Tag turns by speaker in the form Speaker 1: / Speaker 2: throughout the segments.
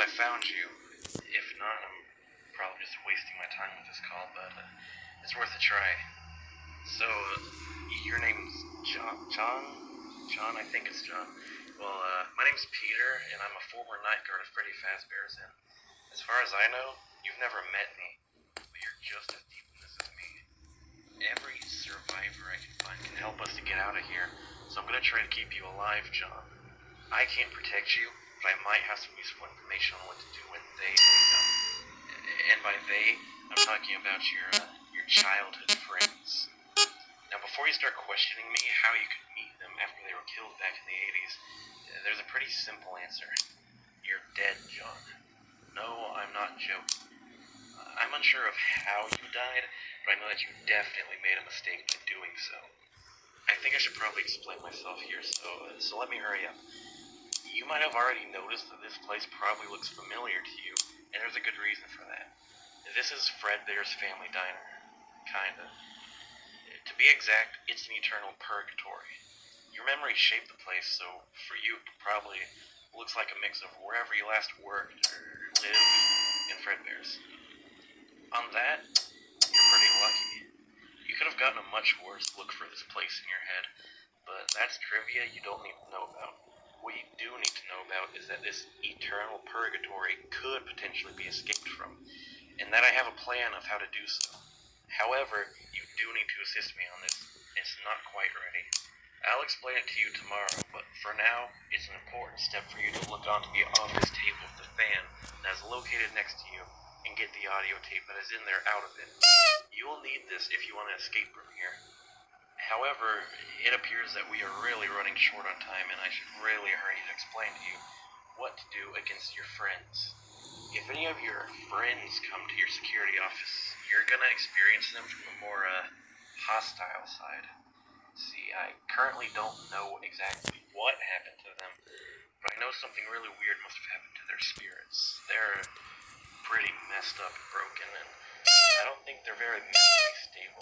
Speaker 1: I found you. If not, I'm probably just wasting my time with this call, but it's worth a try. So, your name's John? John? I think it's John. Well, my name's Peter, and I'm a former night guard of Freddy Fazbear's Inn. As far as I know, you've never met me, but you're just as deep in this as me. Every survivor I can find can help us to get out of here, so I'm gonna try to keep you alive, John. I can't protect you, but I might have some useful information on what to do when they wake up. And by they, I'm talking about your childhood friends. Now, before you start questioning me how you could meet them after they were killed back in the 80s, there's a pretty simple answer. You're dead, John. No, I'm not joking. I'm unsure of how you died, but I know that you definitely made a mistake by doing so. I think I should probably explain myself here, so let me hurry up. You might have already noticed that this place probably looks familiar to you, and there's a good reason for that. This is Fredbear's family diner. Kinda. To be exact, it's an eternal purgatory. Your memory shaped the place, so for you it probably looks like a mix of wherever you last worked or lived in Fredbear's. On that, you're pretty lucky. You could have gotten a much worse look for this place in your head, but that's trivia you don't need to know about. What you do need to know about is that this eternal purgatory could potentially be escaped from, and that I have a plan of how to do so. However, you do need to assist me on this. It's not quite ready. I'll explain it to you tomorrow, but for now, it's an important step for you to look onto the office table of the fan that is located next to you and get the audio tape that is in there out of it. You will need this if you want to escape from here. However, it appears that we are really running short on time, and I should really hurry to explain to you what to do against your friends. If any of your friends come to your security office, you're gonna experience them from a more, hostile side. See, I currently don't know exactly what happened to them, but I know something really weird must have happened to their spirits. They're pretty messed up and broken, and I don't think they're very mentally stable.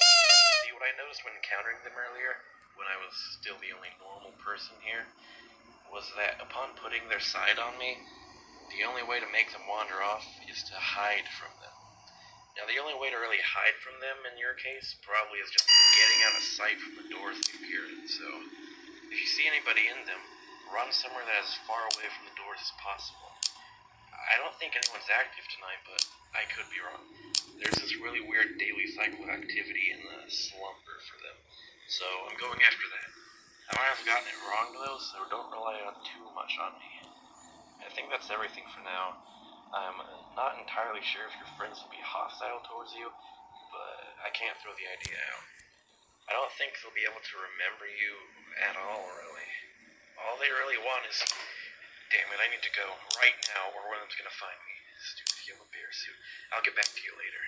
Speaker 1: See, what I noticed when encountering them earlier, when I was still the only normal person here, was that upon putting their side on me, the only way to make them wander off is to hide from them. Now, the only way to really hide from them in your case probably is just getting out of sight from the doors they appear in. So, if you see anybody in them, run somewhere that is as far away from the doors as possible. I don't think anyone's active tonight, but I could be wrong. There's this really weird daily cycle of activity in the slumber for them, so I'm going after that. I might have gotten it wrong though, so don't rely on too much on me. I think that's everything for now. I'm not entirely sure if your friends will be hostile towards you, but I can't throw the idea out. I don't think they'll be able to remember you at all, really. All they really want is... Damn it, I need to go right now or one of them's gonna find me. Stupid yellow bear suit. I'll get back to you later.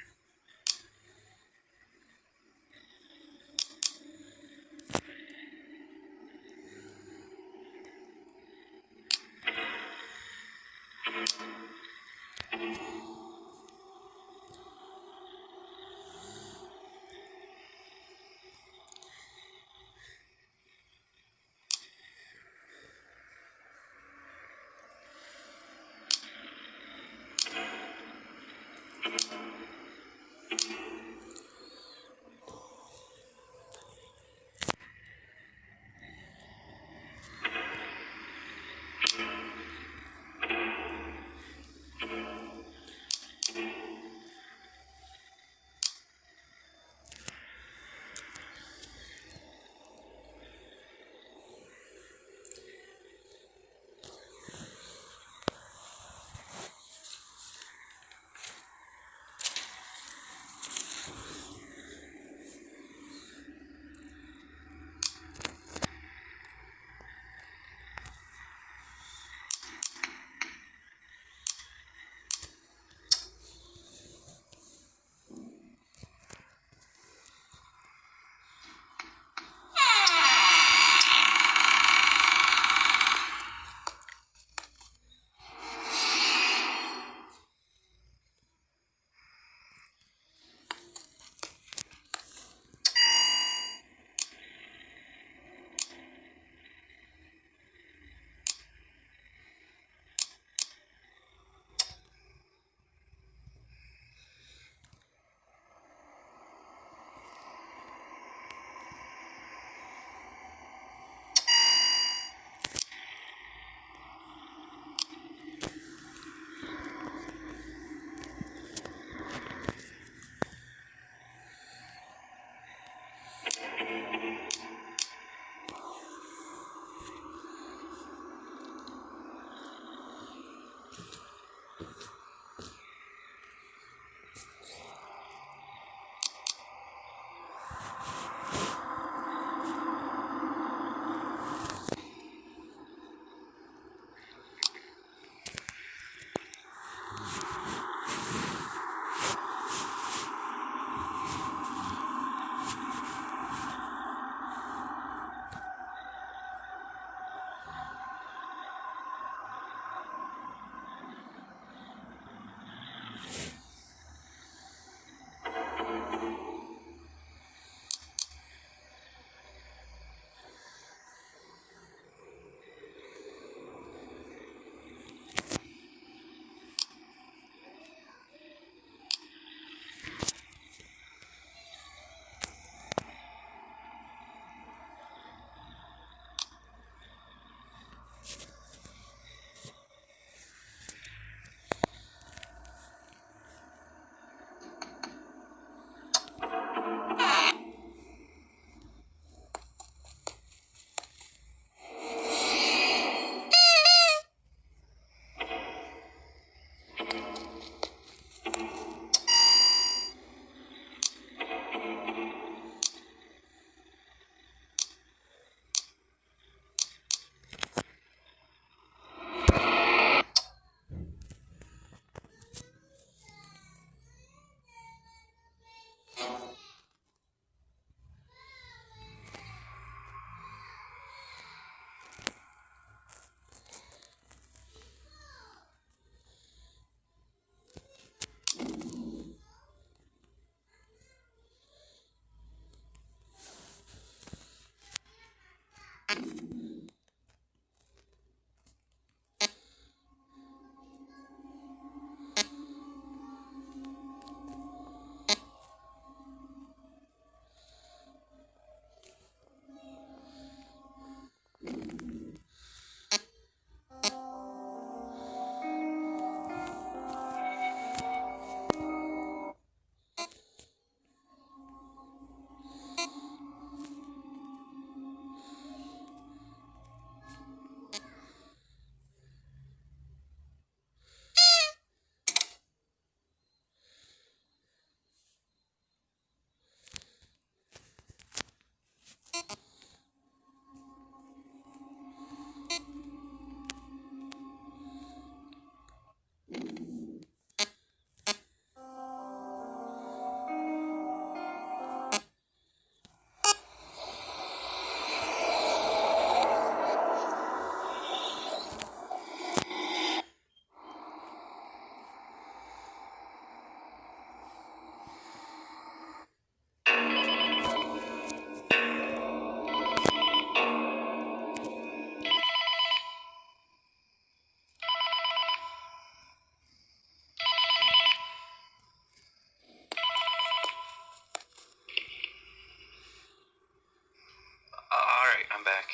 Speaker 1: Alright, I'm back.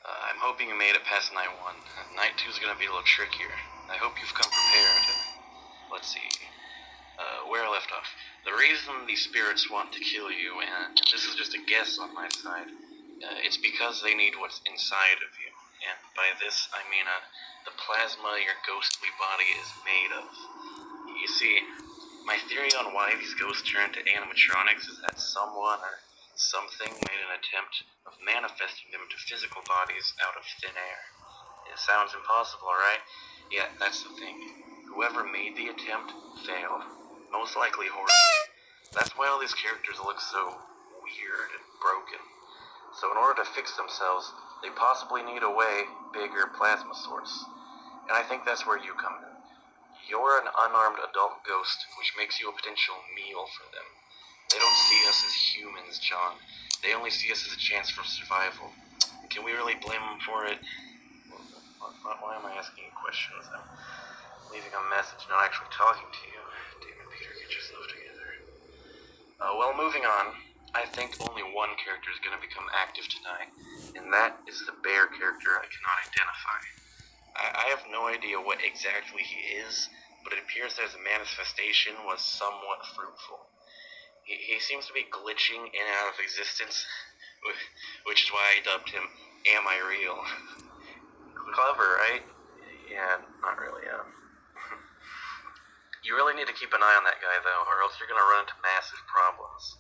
Speaker 1: I'm hoping you made it past night 1. Night 2 is going to be a little trickier. I hope you've come prepared. Let's see. Where I left off. The reason these spirits want to kill you, and this is just a guess on my side, it's because they need what's inside of you. And by this, I mean the plasma your ghostly body is made of. You see, my theory on why these ghosts turn to animatronics is that someone or something made an attempt of manifesting them to physical bodies out of thin air. It sounds impossible, right? Yeah, that's the thing. Whoever made the attempt failed. Most likely horribly. That's why all these characters look so weird and broken. So in order to fix themselves, they possibly need a way bigger plasma source. And I think that's where you come in. You're an unarmed adult ghost, which makes you a potential meal for them. They don't see us as humans, John. They only see us as a chance for survival. Can we really blame them for it? Why am I asking you questions? I'm leaving a message, not actually talking to you. Damn it, Peter, get yourself together. Well, moving on. I think only one character is going to become active tonight, and that is the bear character I cannot identify. I have no idea what exactly he is, but it appears that his manifestation was somewhat fruitful. He seems to be glitching in and out of existence which is why I dubbed him Am I Real? Clever, right? Yeah, not really, You really need to keep an eye on that guy, though, or else you're going to run into massive problems.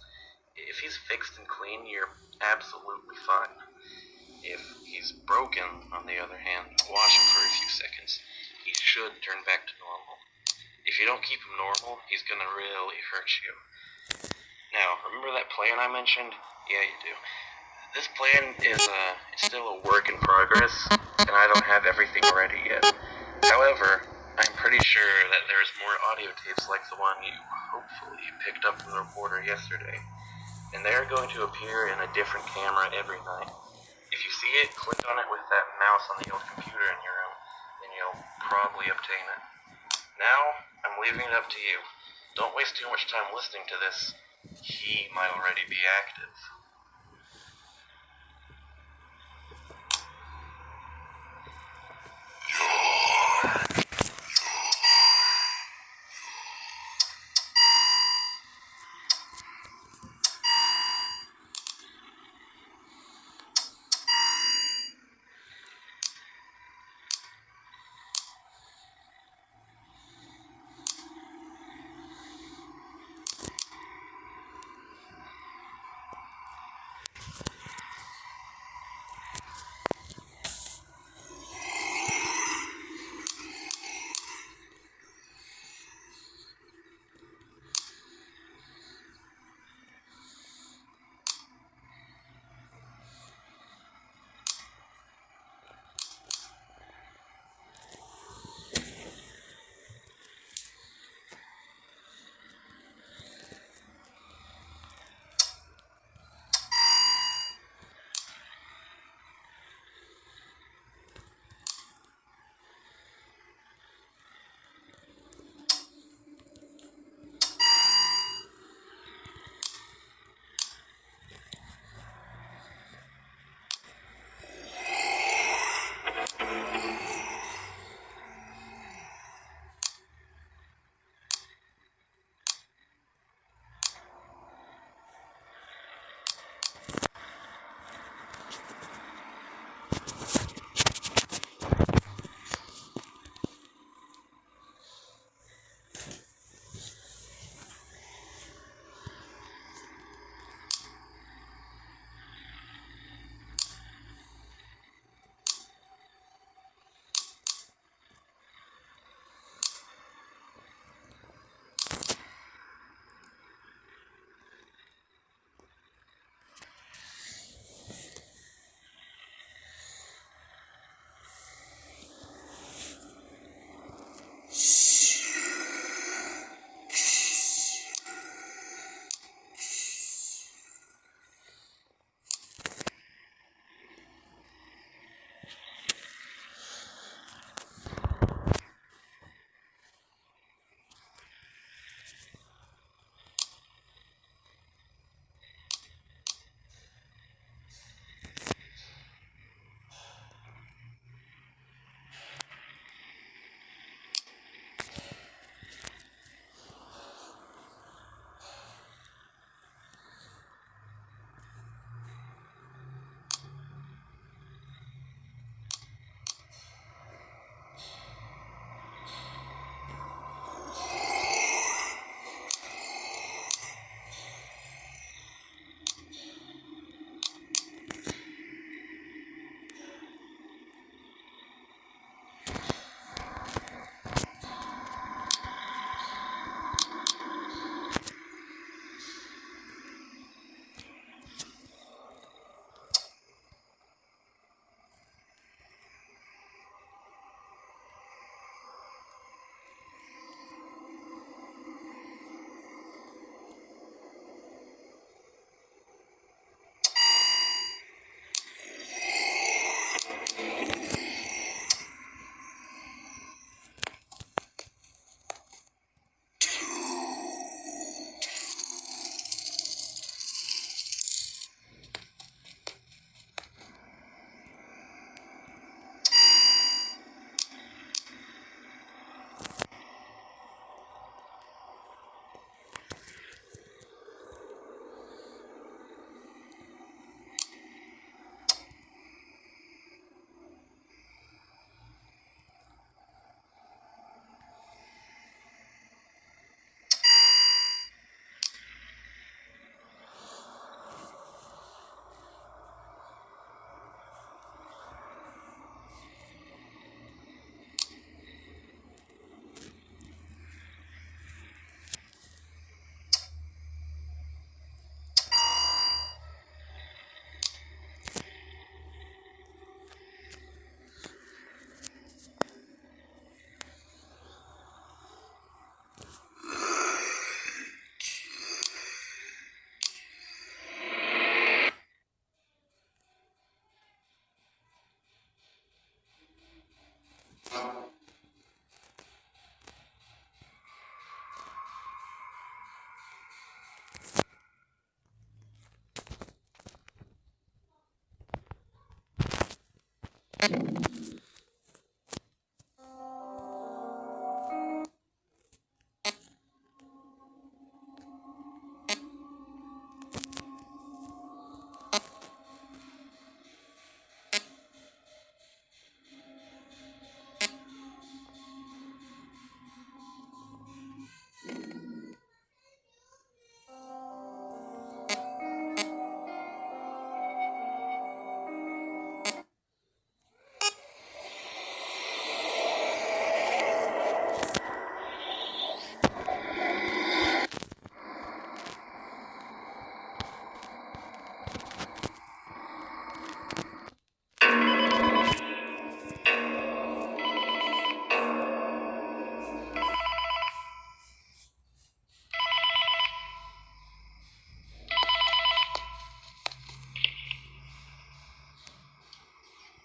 Speaker 1: If he's fixed and clean, you're absolutely fine. If he's broken, on the other hand, wash him for a few seconds. He should turn back to normal. If you don't keep him normal, he's going to really hurt you. Now, remember that plan I mentioned? Yeah, you do. This plan is it's still a work in progress, and I don't have everything ready yet. However, I'm pretty sure that there's more audio tapes like the one you hopefully picked up from the reporter yesterday, and they're going to appear in a different camera every night. If you see it, click on it with that mouse on the old computer in your room, and you'll probably obtain it. Now, I'm leaving it up to you. Don't waste too much time listening to this. He might already be active.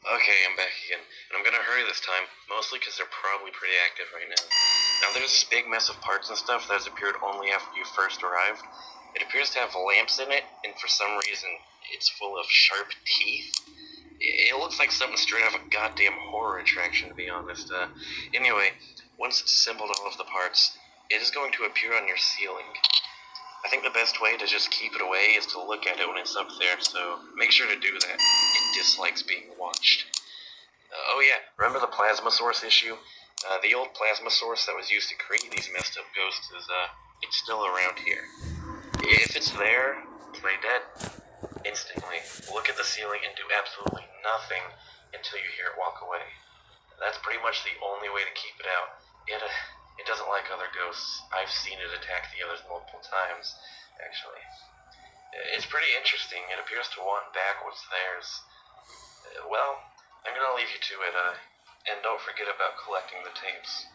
Speaker 1: Okay, I'm back again, and I'm gonna hurry this time, mostly because they're probably pretty active right now. Now, there's this big mess of parts and stuff that has appeared only after you first arrived. It appears to have lamps in it, and for some reason, it's full of sharp teeth. It looks like something straight out of a goddamn horror attraction, to be honest. Anyway, once it's assembled all of the parts, it is going to appear on your ceiling. I think the best way to just keep it away is to look at it when it's up there, so make sure to do that. It dislikes being watched. Oh yeah, remember the plasma source issue? The old plasma source that was used to create these messed up ghosts it's still around here. If it's there, play dead. Instantly, look at the ceiling and do absolutely nothing until you hear it walk away. That's pretty much the only way to keep it out. It doesn't like other ghosts. I've seen it attack the others multiple times, actually. It's pretty interesting. It appears to want back what's theirs. Well, I'm gonna leave you to it, and don't forget about collecting the tapes.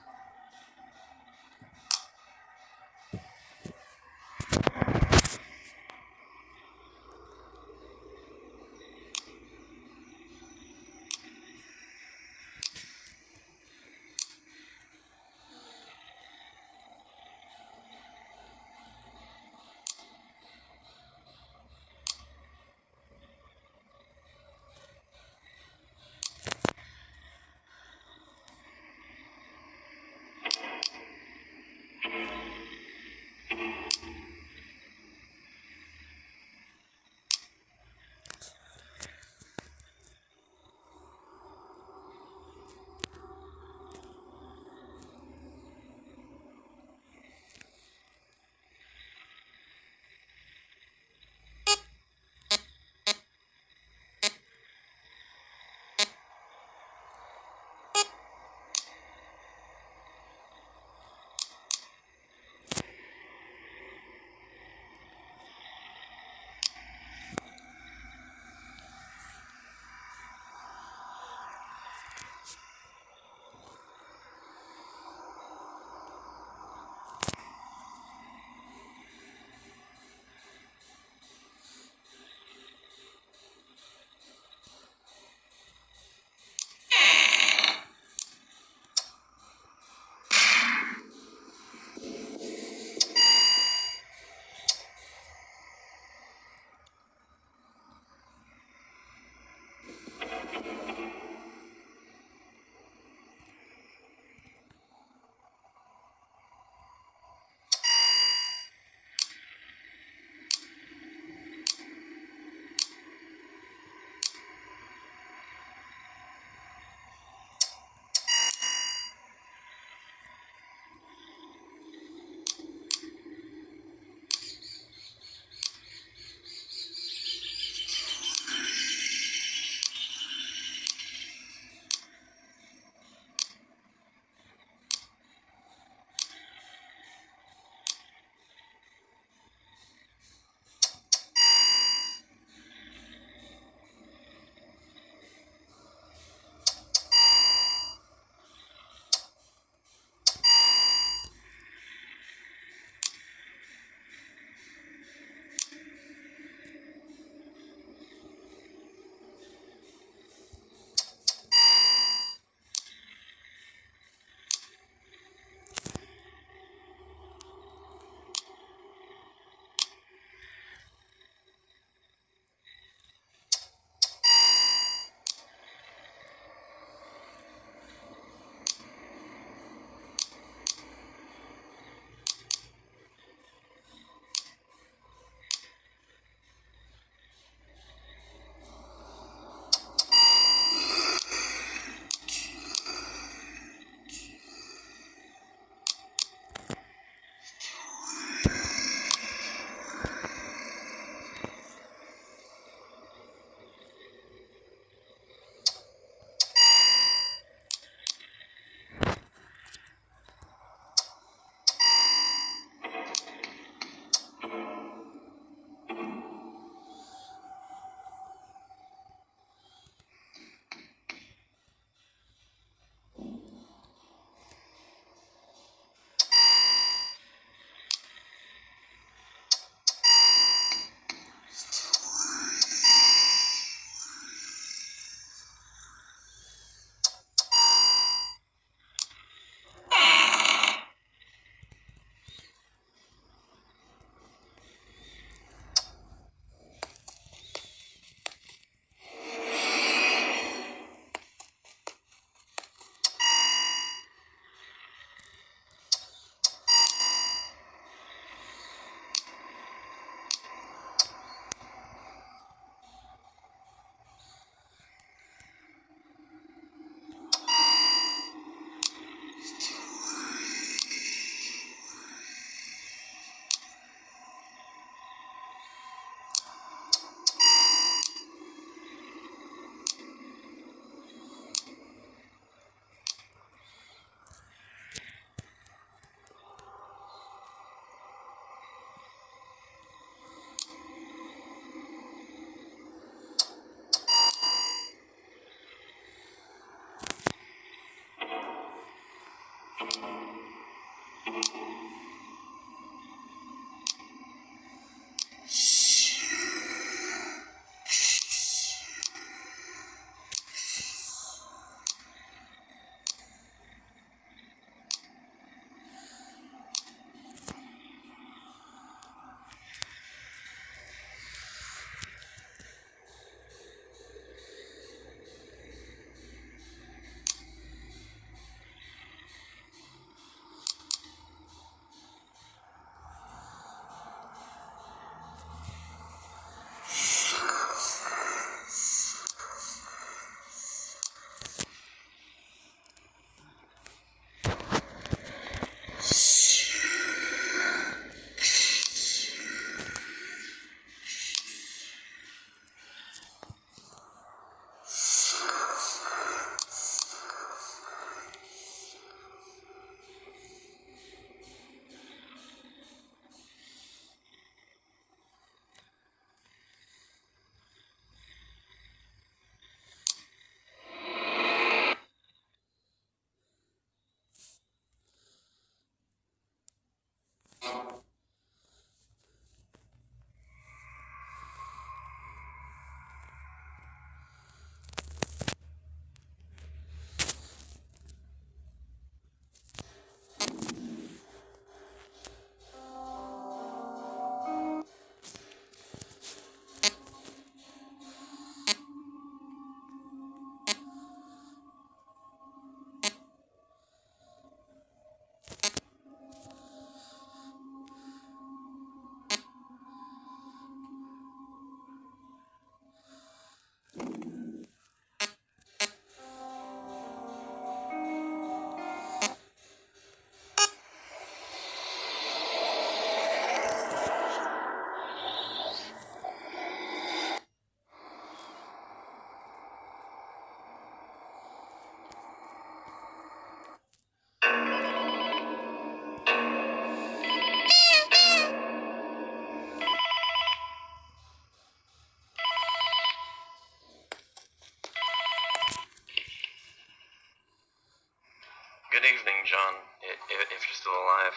Speaker 1: Good evening, John, if you're still alive.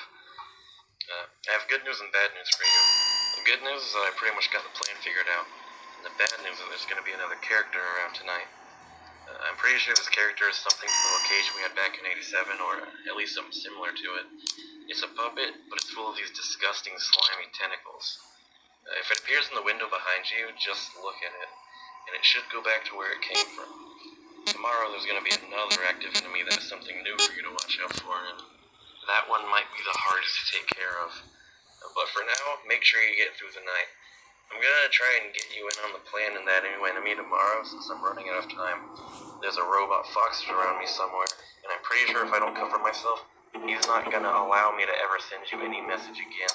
Speaker 1: I have good news and bad news for you. The good news is that I pretty much got the plan figured out. And the bad news is that there's going to be another character around tonight. I'm pretty sure this character is something from the location we had back in 87, or at least something similar to it. It's a puppet, but it's full of these disgusting, slimy tentacles. If it appears in the window behind you, just look at it, and it should go back to where it came from. Tomorrow there's going to be another active enemy that is something new for you to watch out for, and that one might be the hardest to take care of. But for now, make sure you get through the night. I'm gonna try and get you in on the plan and that enemy tomorrow, since I'm running out of time. There's a robot fox around me somewhere, and I'm pretty sure if I don't cover myself, he's not gonna allow me to ever send you any message again.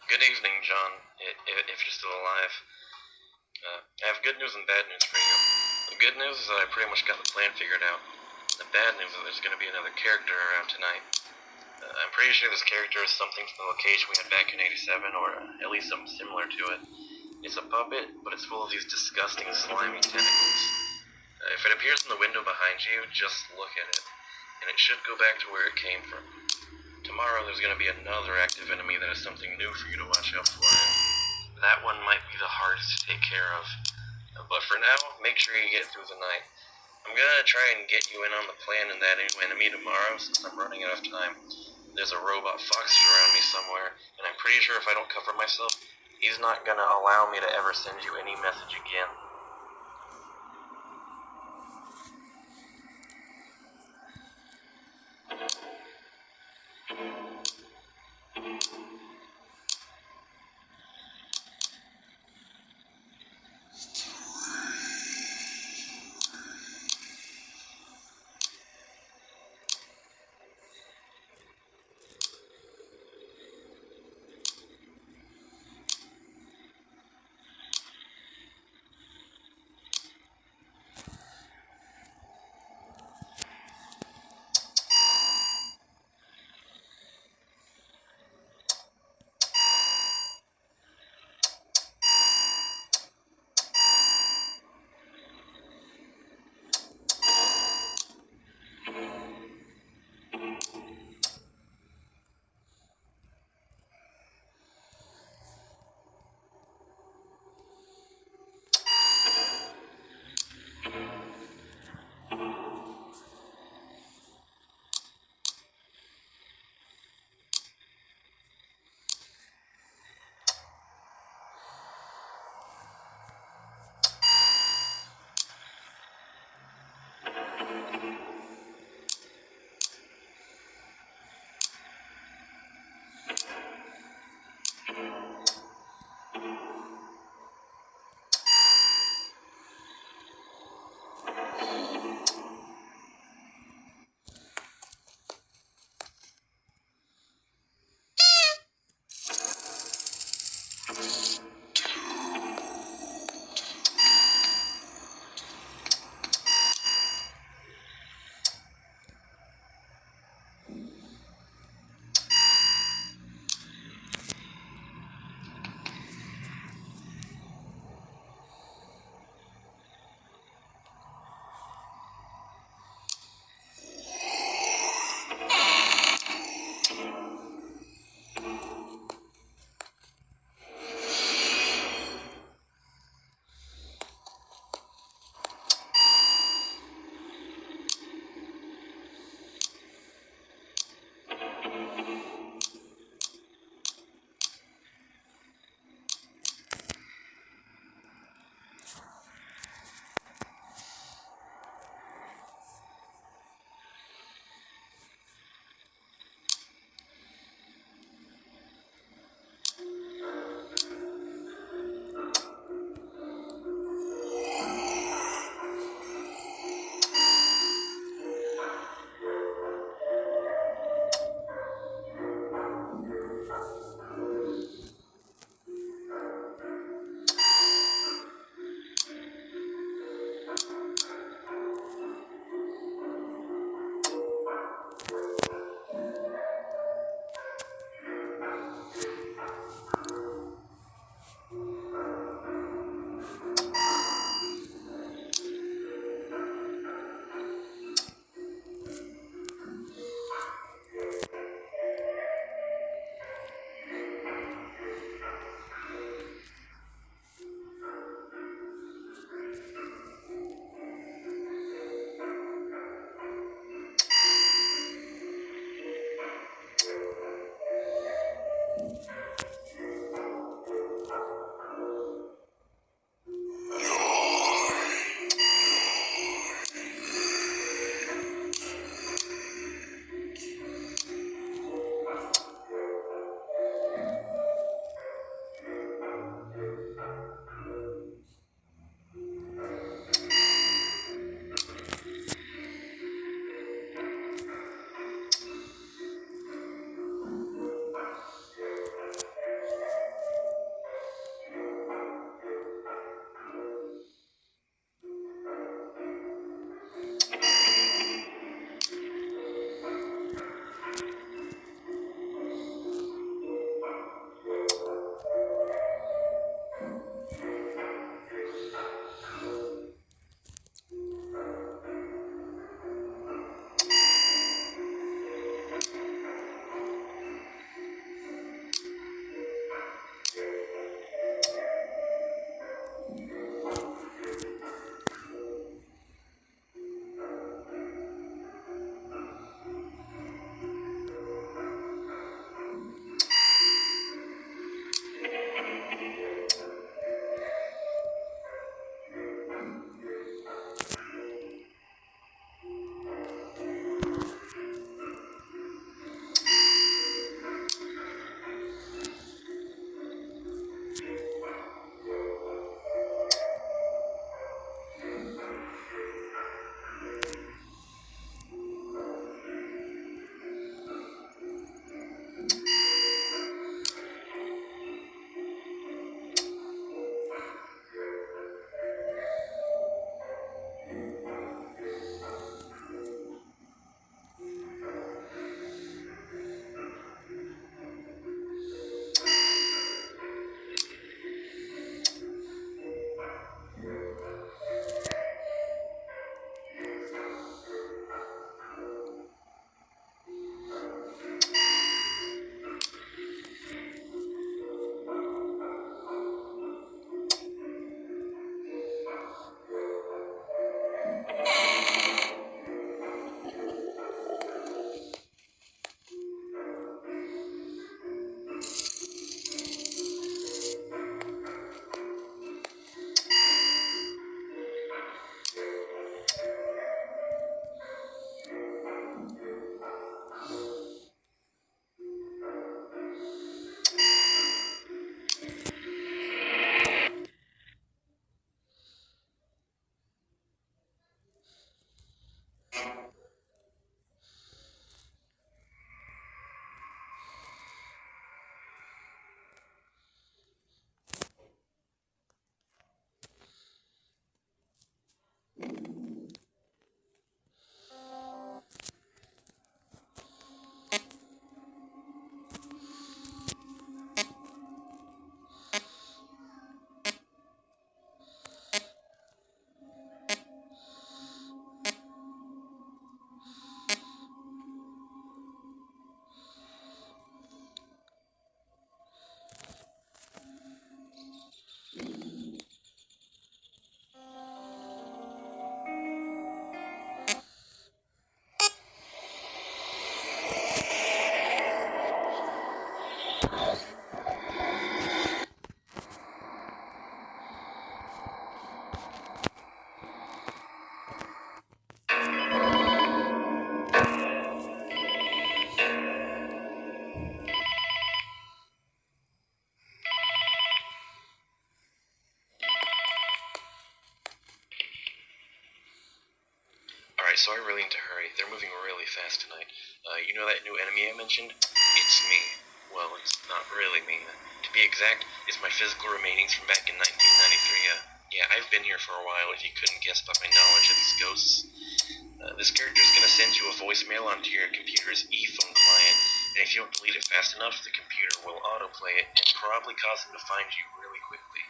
Speaker 1: Good evening, John, if you're still alive. I have good news and bad news for you. The good news is that I pretty much got the plan figured out. The bad news is that there's going to be another character around tonight. I'm pretty sure this character is something from the location we had back in 87, or at least something similar to it. It's a puppet, but it's full of these disgusting, slimy tentacles. If it appears in the window behind you, just look at it, and it should go back to where it came from. Tomorrow there's going to be another active enemy that has something new for you to watch out for. That one might be the hardest to take care of. But for now, make sure you get through the night. I'm going to try and get you in on the plan and that new enemy tomorrow since I'm running out of time. There's a robot fox around me somewhere, and I'm pretty sure if I don't cover myself, he's not going to allow me to ever send you any message again. Alright, so I really need to hurry. They're moving really fast tonight. You know that new enemy I mentioned? It's me. Well, it's not really me. To be exact, it's my physical remainings from back in 1993. Yeah, I've been here for a while, if you couldn't guess by my knowledge of these ghosts. This character is going to send you a voicemail onto your computer's e-phone client, and if you don't delete it fast enough, the computer will autoplay it and probably cause him to find you really quickly.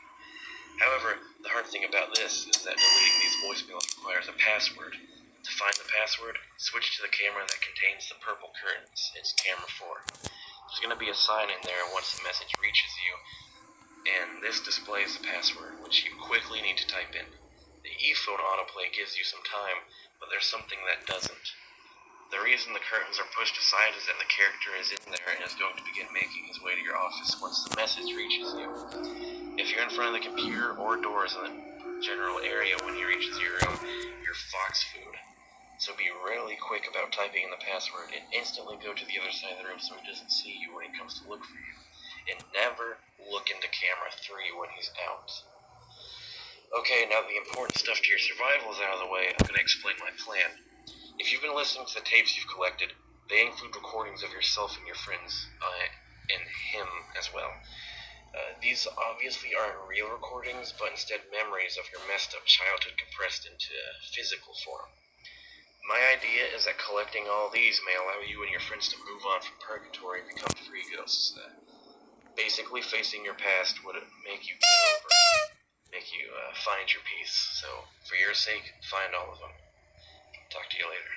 Speaker 1: However, the hard thing about this is that deleting these voicemails requires a password. To find the password, switch to the camera that contains the purple curtains. It's camera 4. There's going to be a sign in there once the message reaches you, and this displays the password, which you quickly need to type in. The e-phone autoplay gives you some time, but there's something that doesn't. The reason the curtains are pushed aside is that the character is in there and is going to begin making his way to your office once the message reaches you. If you're in front of the computer or doors in the general area when he reaches your room, you're fox food. So be really quick about typing in the password and instantly go to the other side of the room so he doesn't see you when he comes to look for you. And never look into camera 3 when he's out. Okay, now that the important stuff to your survival is out of the way, I'm going to explain my plan. If you've been listening to the tapes you've collected, they include recordings of yourself and your friends, and him as well. These obviously aren't real recordings, but instead memories of your messed up childhood compressed into physical form. My idea is that collecting all these may allow you and your friends to move on from purgatory and become free ghosts. Basically, facing your past would make you get over it. Make you find your peace. So, for your sake, find all of them. Talk to you later.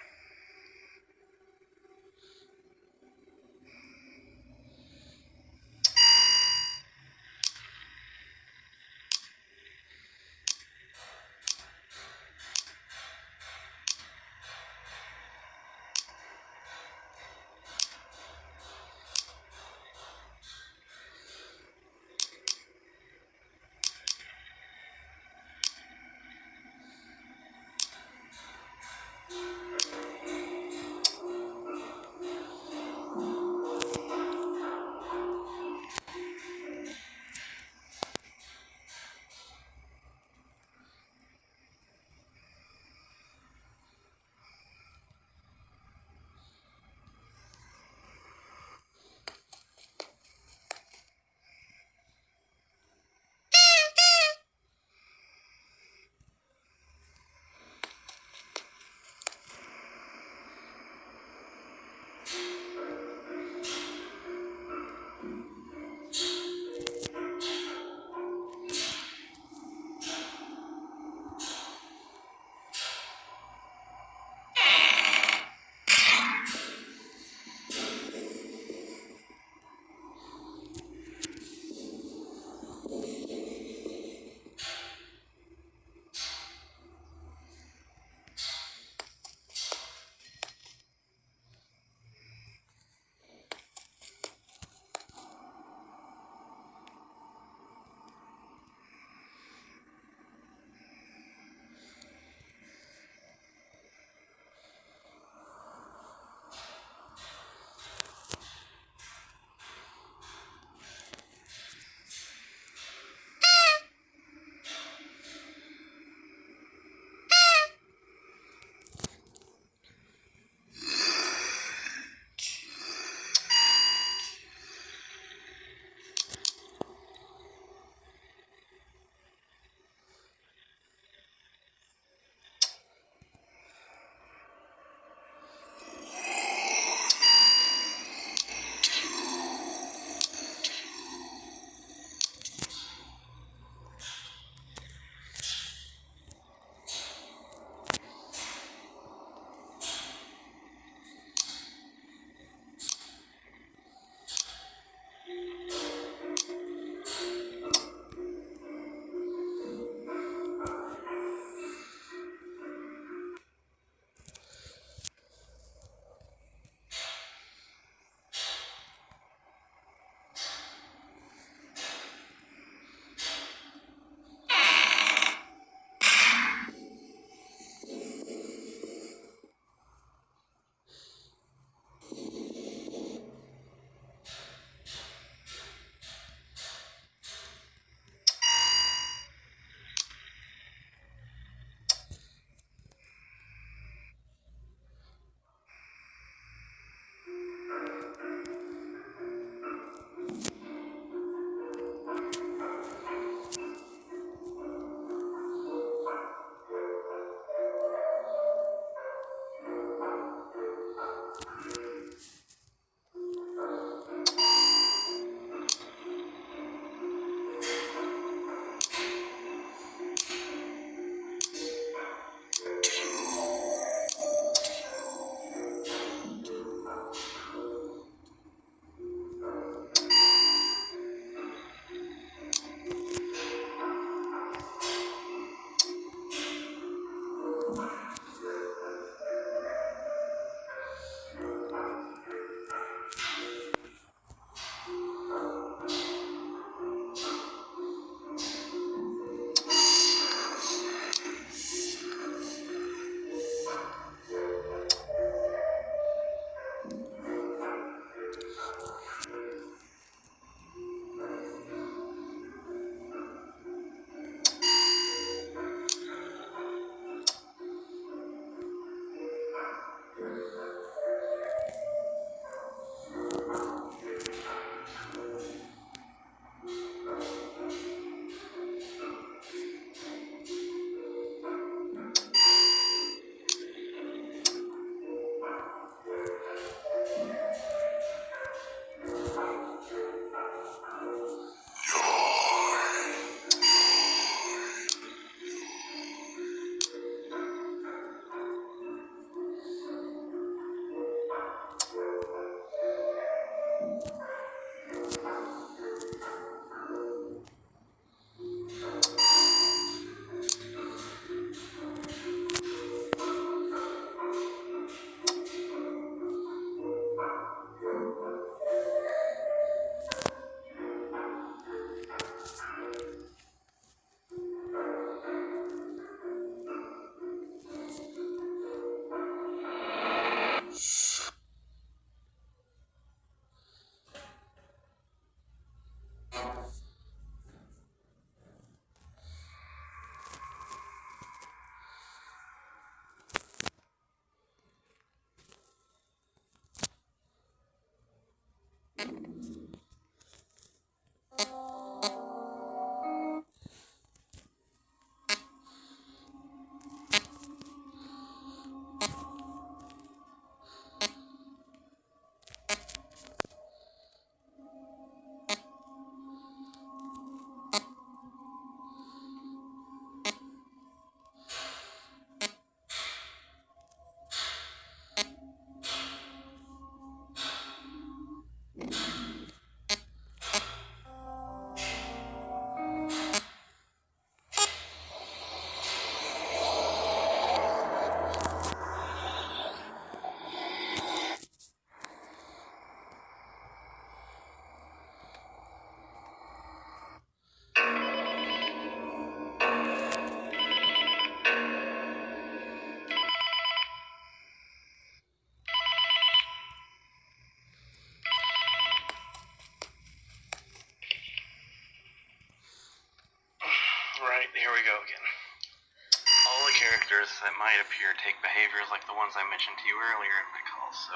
Speaker 1: this that might appear take behaviors like the ones I mentioned to you earlier in my call, so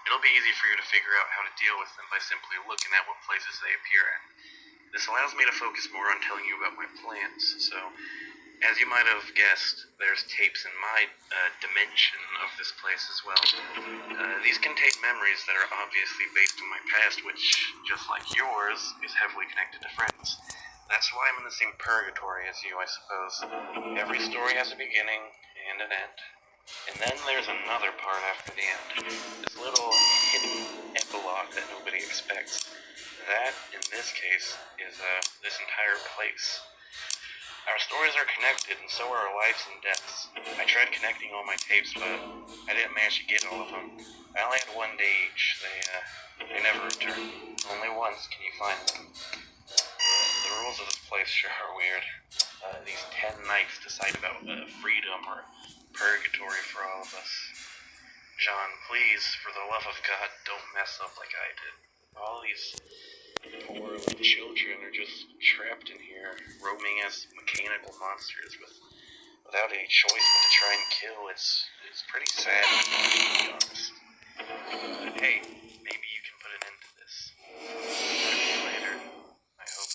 Speaker 1: it'll be easy for you to figure out how to deal with them by simply looking at what places they appear in. This allows me to focus more on telling you about my plans, so as you might have guessed, there's tapes in my dimension of this place as well. These contain memories that are obviously based on my past, which, just like yours, is heavily connected to friends. That's why I'm in the same purgatory as you, I suppose. Every story has a beginning and an end. And then there's another part after the end. This little hidden epilogue that nobody expects. That, in this case, is this entire place. Our stories are connected, and so are our lives and deaths. I tried connecting all my tapes, but I didn't manage to get all of them. I only had one day each. They never return. Only once can you find them. The rules of this place sure are weird. These 10 nights decide about freedom or purgatory for all of us. John, please, for the love of God, don't mess up like I did. All these poor little children are just trapped in here, roaming as mechanical monsters without any choice but to try and kill. It's pretty sad, to be honest. But hey, maybe you can put an end to this. See you later, I hope.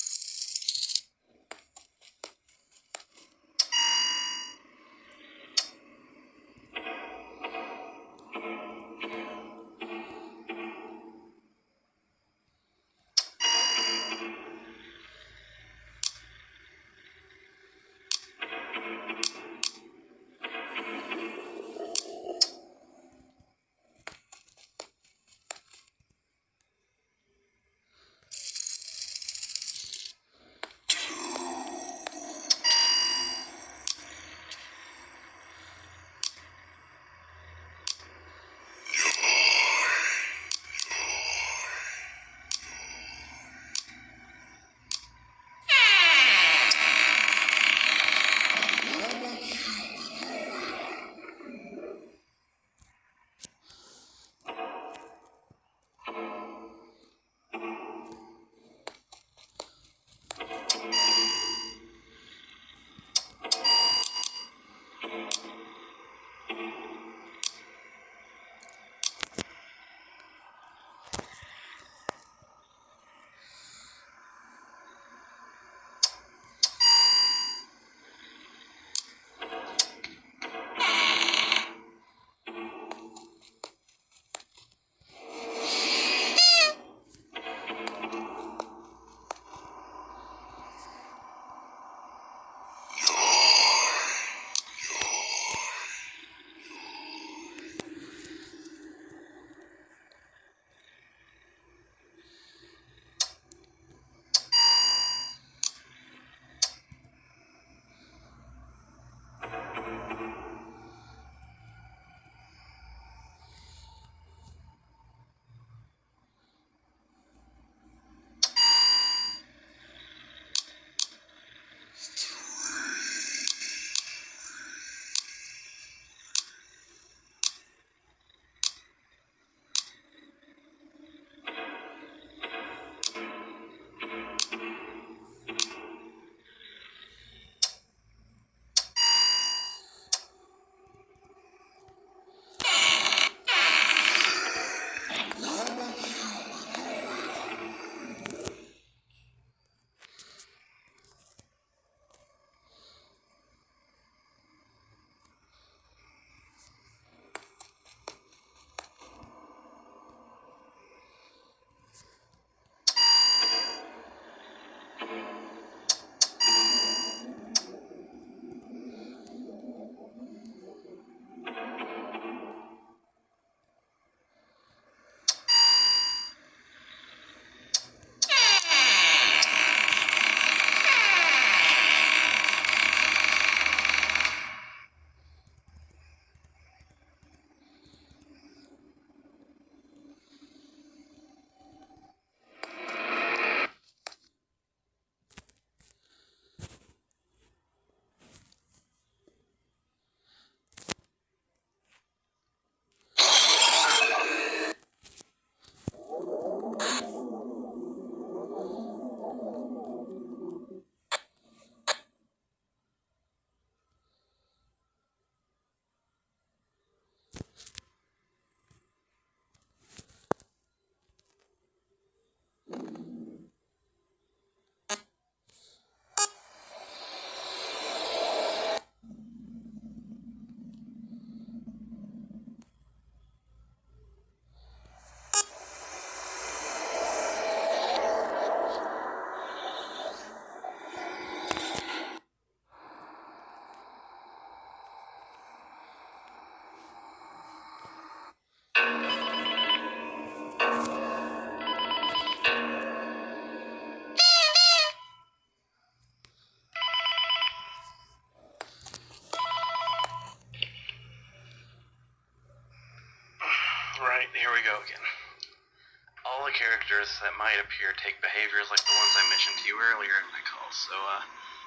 Speaker 1: characters that might appear take behaviors like the ones I mentioned to you earlier in my call, so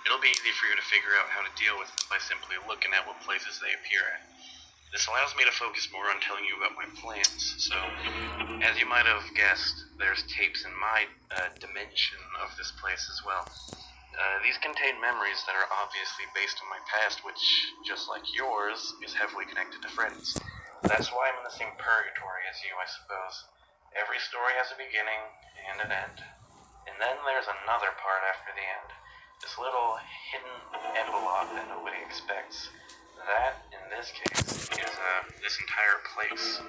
Speaker 1: it'll be easy for you to figure out how to deal with them by simply looking at what places they appear at. This allows me to focus more on telling you about my plans, so as you might have guessed, there's tapes in my dimension of this place as well. These contain memories that are obviously based on my past, which, just like yours, is heavily connected to Freddy's. That's why I'm in the same purgatory as you, I suppose. Every story has a beginning and an end. And then there's another part after the end. This little hidden epilogue that nobody expects. That, in this case, is this entire place.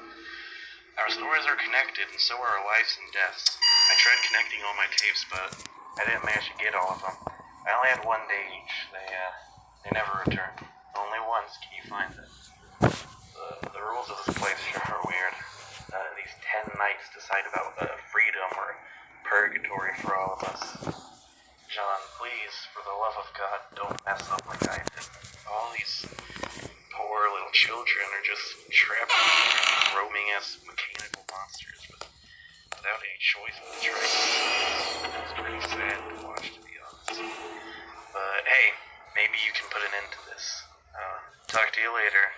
Speaker 1: Our stories are connected, and so are our lives and deaths. I tried connecting all my tapes, but I didn't manage to get all of them. I only had one day each. They never returned. Only once can you find them. The rules of this place sure are weird. These 10 nights decide about freedom or purgatory for all of us. John, please, for the love of God, don't mess up like I did. All these poor little children are just trapped in roaming as mechanical monsters without any choice but to try. It's pretty sad to watch, to be honest. But hey, maybe you can put an end to this. Talk to you later.